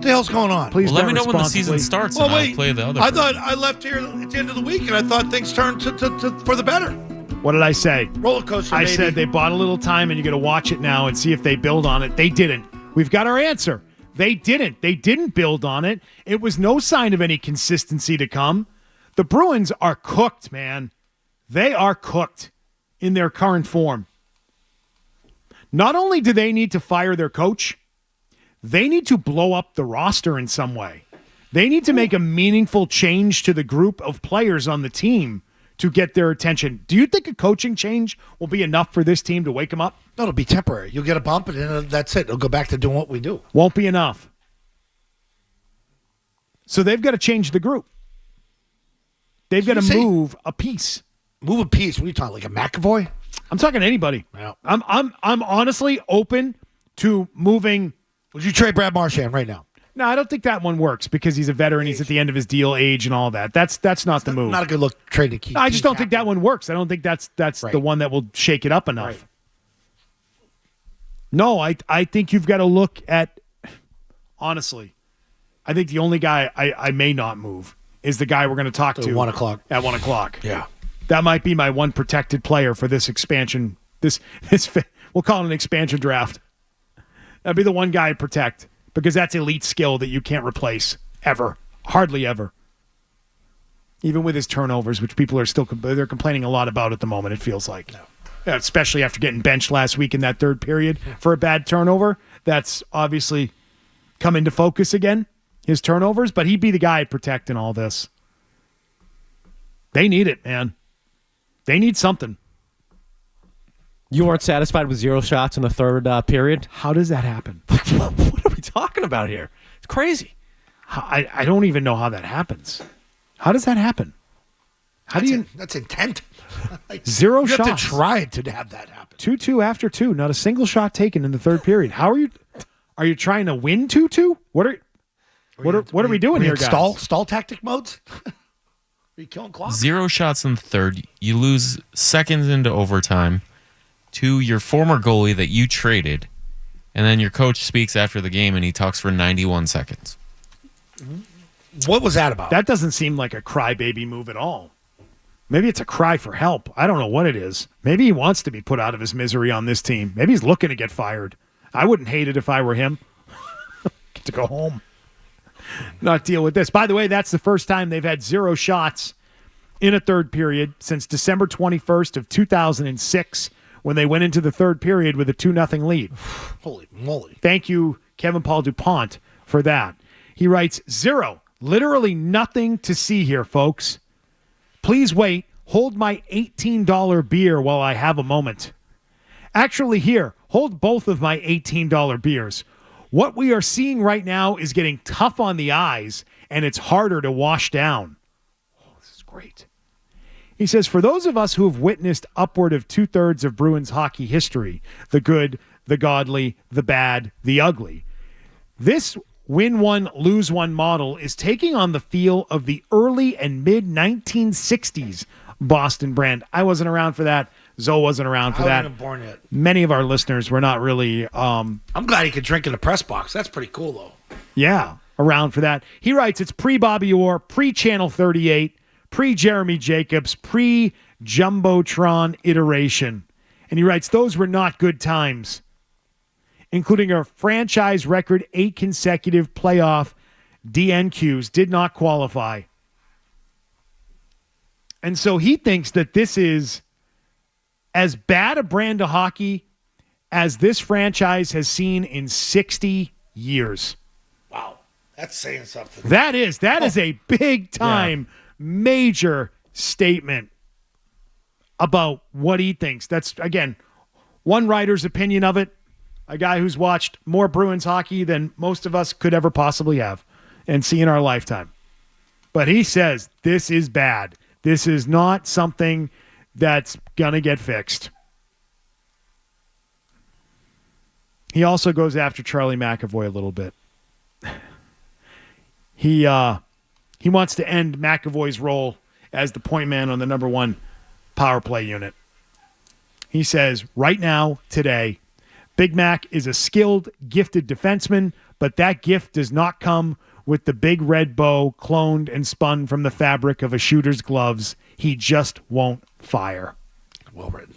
What the hell's going on? Please let me know when the season starts and I'll play the other. I thought I left here at the end of the week and I thought things turned to for the better. What did I say? Roller coaster, I baby. said they bought a little time and you got to watch it now and see if they build on it. They didn't. We've got our answer. They didn't. They didn't build on it. It was no sign of any consistency to come. The Bruins are cooked, man. They are cooked in their current form. Not only do they need to fire their coach, they need to blow up the roster in some way. They need to make a meaningful change to the group of players on the team to get their attention. Do you think a coaching change will be enough for this team to wake them up? No, it'll be temporary. You'll get a bump, and then that's it. It'll go back to doing what we do. Won't be enough. So they've got to change the group. They've got to move a piece. Move a piece? What are you talking, like a McAvoy? I'm talking to anybody. Yeah. I'm honestly open to moving. Would you trade Brad Marchand right now? No, I don't think that one works because he's a veteran. He's at the end of his deal, age and all that. That's not the move. Not a good look trade to keep. I just don't think that one works. I don't think that's right. the one that will shake it up enough. Right. No, I think you've got to look at, honestly, I think the only guy I may not move is the guy we're going to talk to 1 o'clock. At 1 o'clock. Yeah. That might be my one protected player for this expansion. This we'll call it an expansion draft. That'd be the one guy I protect because that's elite skill that you can't replace ever, hardly ever. Even with his turnovers, which people are they're complaining a lot about at the moment. It feels like, especially after getting benched last week in that third period for a bad turnover. That's obviously come into focus again. His turnovers, but he'd be the guy I'd protect in all this. They need it, man. They need something. You weren't satisfied with 0 shots in the third period? How does that happen? What are we talking about here? It's crazy. I don't even know how that happens. How does that happen? That's intent. Like, 0 shots. You have to try to have that happen. 2-2 after 2. Not a single shot taken in the third period. How are you? Are you trying to win 2-2? What are we doing here, guys? Stall tactic modes? Are you killing clock? 0 shots in the third. You lose seconds into overtime to your former goalie that you traded, and then your coach speaks after the game and he talks for 91 seconds. What was that about? That doesn't seem like a crybaby move at all. Maybe it's a cry for help. I don't know what it is. Maybe he wants to be put out of his misery on this team. Maybe he's looking to get fired. I wouldn't hate it if I were him. Get to go home. Not deal with this. By the way, that's the first time they've had 0 shots in a third period since December 21st of 2006 when they went into the third period with a 2-0 lead. Holy moly. Thank you, Kevin Paul DuPont, for that. He writes, 0. Literally nothing to see here, folks. Please wait. Hold my $18 beer while I have a moment. Actually, here, hold both of my $18 beers. What we are seeing right now is getting tough on the eyes, and it's harder to wash down. Oh, this is great. He says, for those of us who have witnessed upward of 2/3 of Bruins hockey history, the good, the godly, the bad, the ugly, this win one, lose one model is taking on the feel of the early and mid-1960s Boston brand. I wasn't around for that. Zoe wasn't around for that. I wasn't born yet. Many of our listeners were not really... I'm glad he could drink in the press box. That's pretty cool, though. Yeah, around for that. He writes, it's pre-Bobby Orr, pre-Channel 38, pre-Jeremy Jacobs, pre-Jumbotron iteration. And he writes, those were not good times, including a franchise record 8 consecutive playoff DNQs, did not qualify. And so he thinks that this is as bad a brand of hockey as this franchise has seen in 60 years. Wow. That's saying something. That is a big time, major statement about what he thinks. That's, again, one writer's opinion of it, a guy who's watched more Bruins hockey than most of us could ever possibly have and see in our lifetime. But he says this is bad. This is not something that's going to get fixed. He also goes after Charlie McAvoy a little bit. He wants to end McAvoy's role as the point man on the number 1 power play unit. He says, right now, today, Big Mac is a skilled, gifted defenseman, but that gift does not come with the big red bow cloned and spun from the fabric of a shooter's gloves. He just won't fire. Well written.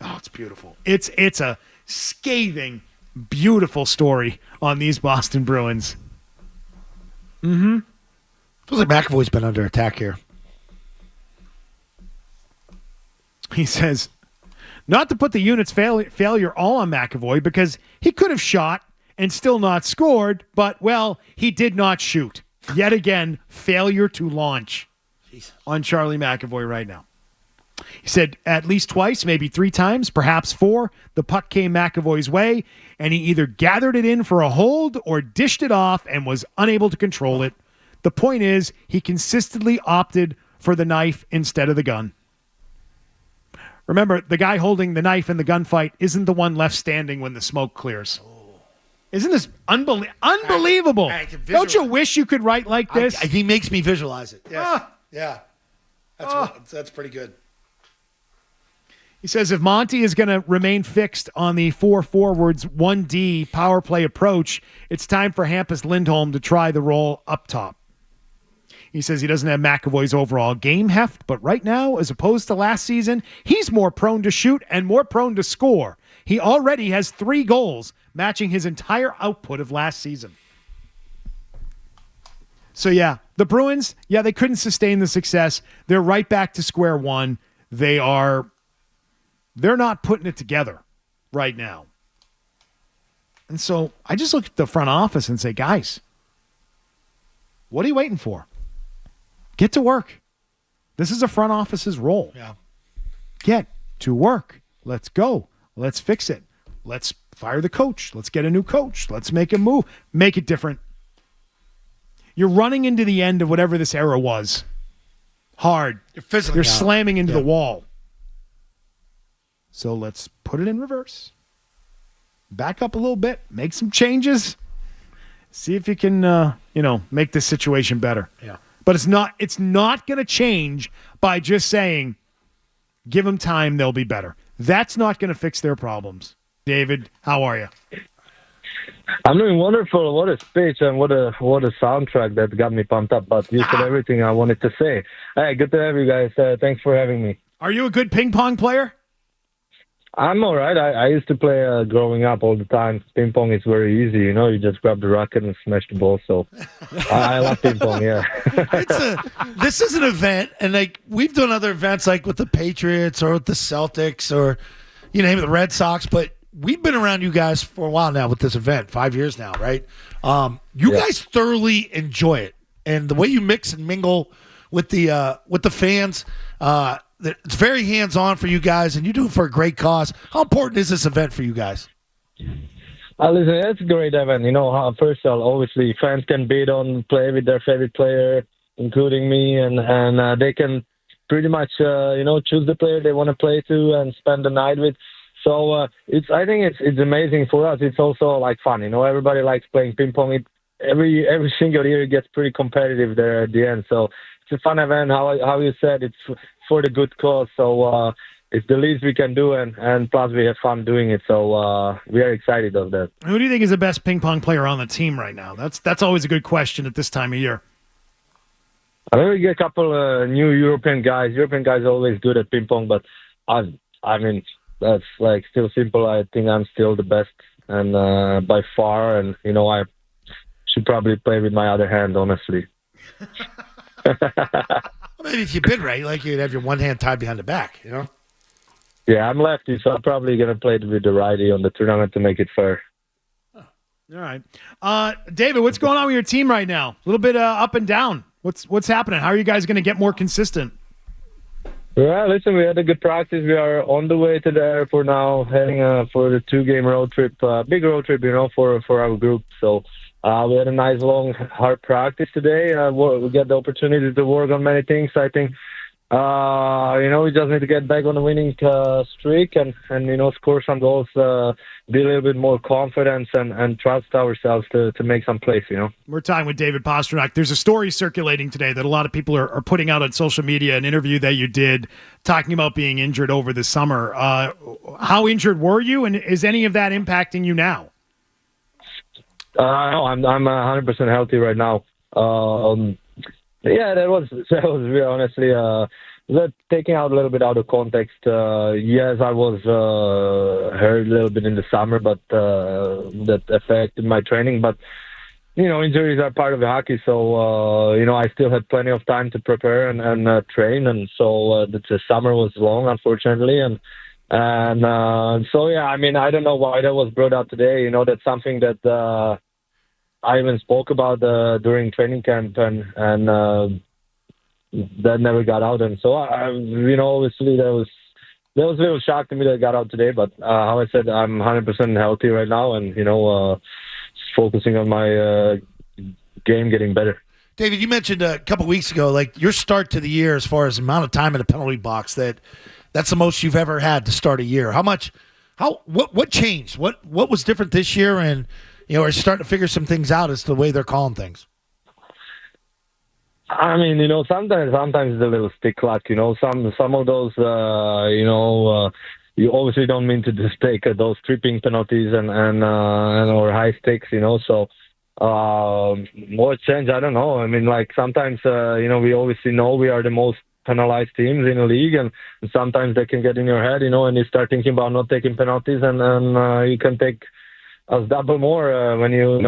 Oh, it's beautiful. It's a scathing, beautiful story on these Boston Bruins. Feels like McAvoy's been under attack here. He says, not to put the unit's failure all on McAvoy, because he could have shot and still not scored, but, well, he did not shoot. Yet again, failure to launch on Charlie McAvoy right now. He said at least twice, maybe 3 times, perhaps 4, the puck came McAvoy's way, and he either gathered it in for a hold or dished it off and was unable to control it. The point is, he consistently opted for the knife instead of the gun. Remember, the guy holding the knife in the gunfight isn't the one left standing when the smoke clears. Isn't this unbelievable? I can Don't you wish you could write like this? He makes me visualize it. Yes. Yeah. That's pretty good. He says if Monty is going to remain fixed on the 4 forwards, 1D power play approach, it's time for Hampus Lindholm to try the role up top. He says he doesn't have McAvoy's overall game heft, but right now, as opposed to last season, he's more prone to shoot and more prone to score. He already has 3 goals, matching his entire output of last season. So, yeah, the Bruins, they couldn't sustain the success. They're right back to square one. They're not putting it together right now. And so I just look at the front office and say, guys, what are you waiting for? Get to work. This is a front office's role. Yeah. Get to work. Let's go. Let's fix it. Let's fire the coach. Let's get a new coach. Let's make a move. Make it different. You're running into the end of whatever this era was. Hard. You're slamming into the wall. So let's put it in reverse. Back up a little bit. Make some changes. See if you can, make this situation better. Yeah. But it's not going to change by just saying, give them time, they'll be better. That's not going to fix their problems. David, how are you? I'm doing wonderful. What a speech and what a soundtrack that got me pumped up. But you said everything I wanted to say. Hey, good to have you guys. Thanks for having me. Are you a good ping pong player? I'm all right. I used to play growing up all the time. Ping pong is very easy. You just grab the racket and smash the ball. So I love ping pong, yeah. This is an event, and we've done other events like with the Patriots or with the Celtics or you name it, the Red Sox, but we've been around you guys for a while now with this event, 5 years now, right? You guys thoroughly enjoy it, and the way you mix and mingle with the fans, it's very hands-on for you guys, and you do it for a great cause. How important is this event for you guys? Listen, it's a great event. First of all, obviously, fans can bid on play with their favorite player, including me, and they can pretty much, choose the player they want to play to and spend the night with. So I think it's amazing for us. It's also fun. Everybody likes playing ping pong. Every single year it gets pretty competitive there at the end. So it's a fun event. How you said, it's for the good cause. So it's the least we can do, and plus we have fun doing it. So we are excited of that. Who do you think is the best ping pong player on the team right now? That's always a good question at this time of year. I think we get a couple new European guys. European guys are always good at ping pong, but I mean that's still simple. I think I'm still the best, and by far. And I should probably play with my other hand, honestly. Maybe if you bid right, you'd have your one hand tied behind the back, Yeah, I'm lefty, so I'm probably going to play with the righty on the tournament to make it fair. All right. David, what's going on with your team right now? A little bit up and down. What's happening? How are you guys going to get more consistent? Yeah, listen, we had a good practice. We are on the way to the airport now, heading for the 2-game road trip, big road trip, for our group. So we had a nice, long, hard practice today. We got the opportunity to work on many things. I think, we just need to get back on the winning streak and score some goals, be a little bit more confident and trust ourselves to make some plays, We're talking with David Pastrnak. There's a story circulating today that a lot of people are putting out on social media, an interview that you did talking about being injured over the summer. How injured were you, and is any of that impacting you now? No, I'm 100% healthy right now. Yeah, that was really honestly that taking out a little bit out of context. Yes, I was hurt a little bit in the summer, but that affected my training. But injuries are part of the hockey, so I still had plenty of time to prepare and train, and so the summer was long, unfortunately, and so yeah, I mean, I don't know why that was brought up today. That's something that I even spoke about during training camp, and that never got out, and so obviously that was a little shock to me that it got out today. But how I said, I'm 100% healthy right now, and focusing on my game getting better. David, you mentioned a couple weeks ago, like your start to the year as far as the amount of time in the penalty box, that's the most you've ever had to start a year. What changed? What was different this year? And, are you starting to figure some things out as to the way they're calling things? I mean, sometimes it's a little stick clock. Some of those, you obviously don't mean to just take those tripping penalties and or high stakes. So what changed? I don't know. I mean, like sometimes, we obviously know we are the most penalized teams in the league, and sometimes they can get in your head, and you start thinking about not taking penalties, and you can take us double more when you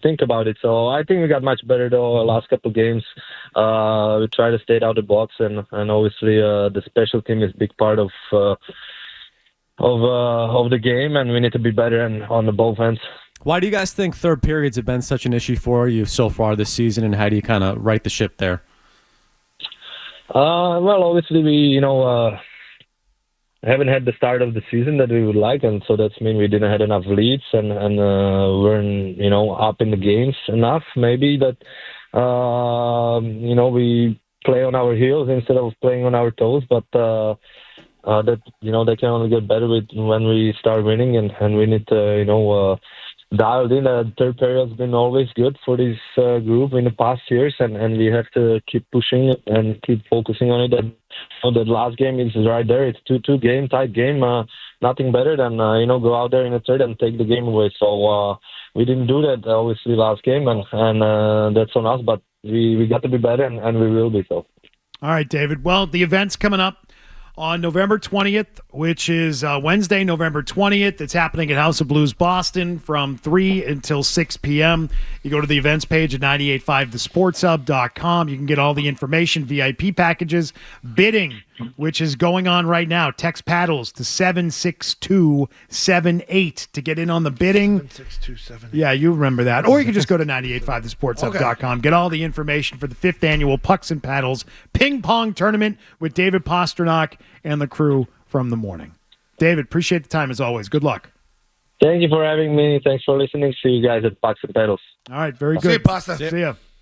think about it. So I think we got much better though last couple of games. We try to stay out of the box, and obviously the special team is a big part of the game, and we need to be better on the both ends. Why do you guys think third periods have been such an issue for you so far this season, and how do you kind of right the ship there? Well, obviously we haven't had the start of the season that we would like, and so that's mean we didn't have enough leads and weren't up in the games enough. Maybe that we play on our heels instead of playing on our toes, but that they can only get better when we start winning, and we need to dialed in. Third period has been always good for this group in the past years, and we have to keep pushing and keep focusing on it. And that last game is right there. It's 2-2 game, tight game. Nothing better than go out there in the third and take the game away. So we didn't do that obviously last game, and that's on us. But we got to be better, and we will be so. All right, David. Well, the event's coming up on November 20th, which is Wednesday, November 20th. It's happening at House of Blues Boston from 3 until 6 p.m. You go to the events page at 985thesportshub.com. You can get all the information, VIP packages, bidding, which is going on right now. Text paddles to 76278 to get in on the bidding. 76278. Yeah, you remember that. Or you can just go to 985thesportshub.com. Get all the information for the 5th annual Pucks and Paddles Ping Pong Tournament with David Pasternak and the crew from the morning. David, appreciate the time as always. Good luck. Thank you for having me. Thanks for listening. See you guys at Pucks and Paddles. All right, very good. See you, Pasta. See ya.